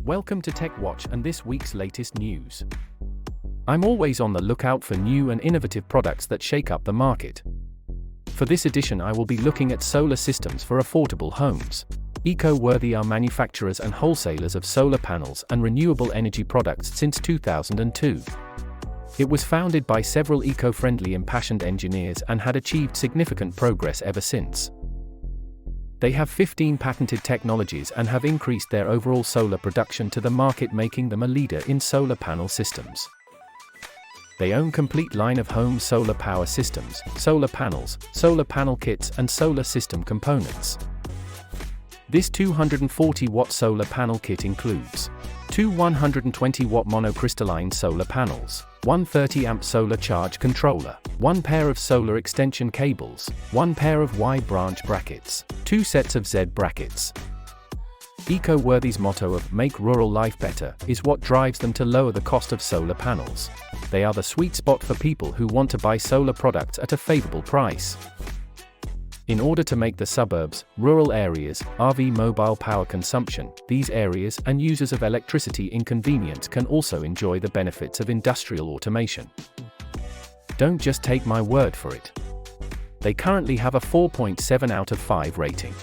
Welcome to Tech Watch and this week's latest news. I'm always on the lookout for new and innovative products that shake up the market. For this edition, I will be looking at solar systems for affordable homes. Eco-worthy are manufacturers and wholesalers of solar panels and renewable energy products since 2002. It was founded by several eco-friendly impassioned engineers and had achieved significant progress ever since. They have 15 patented technologies and have increased their overall solar production to the market, making them a leader in solar panel systems. They own complete line of home solar power systems, solar panels, solar panel kits and solar system components. This 240-watt solar panel kit includes two 120-watt monocrystalline solar panels, one 30-amp solar charge controller, one pair of solar extension cables, one pair of Y branch brackets, two sets of Z brackets. Eco-worthy's motto of "Make rural life better" is what drives them to lower the cost of solar panels. They are the sweet spot for people who want to buy solar products at a favorable price. In order to make the suburbs, rural areas, RV mobile power consumption, these areas and users of electricity inconvenience can also enjoy the benefits of industrial automation. Don't just take my word for it. They currently have a 4.7 out of 5 rating.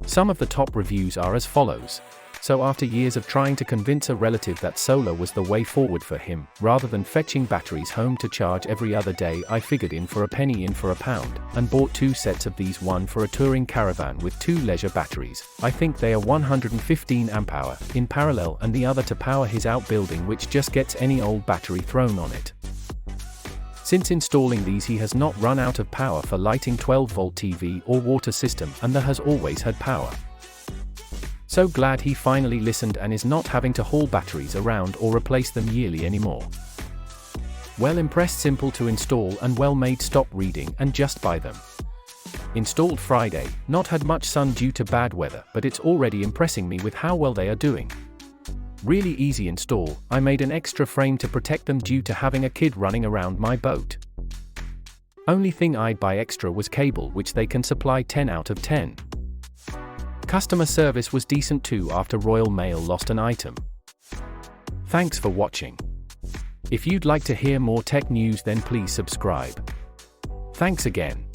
Some of the top reviews are as follows. So after years of trying to convince a relative that solar was the way forward for him, rather than fetching batteries home to charge every other day, I figured in for a penny in for a pound, and bought two sets of these, one for a touring caravan with two leisure batteries. I think they are 115 amp hour, in parallel, and the other to power his outbuilding, which just gets any old battery thrown on it. Since installing these, he has not run out of power for lighting 12-volt TV or water system, and there has always had power. So glad he finally listened and is not having to haul batteries around or replace them yearly anymore. Well impressed, simple to install and well made. Stop reading and just buy them. Installed Friday, not had much sun due to bad weather, but it's already impressing me with how well they are doing. Really easy install. I made an extra frame to protect them due to having a kid running around my boat. Only thing I'd buy extra was cable, which they can supply 10 out of 10. Customer service was decent too after Royal Mail lost an item. Thanks for watching. If you'd like to hear more tech news, then please subscribe. Thanks again.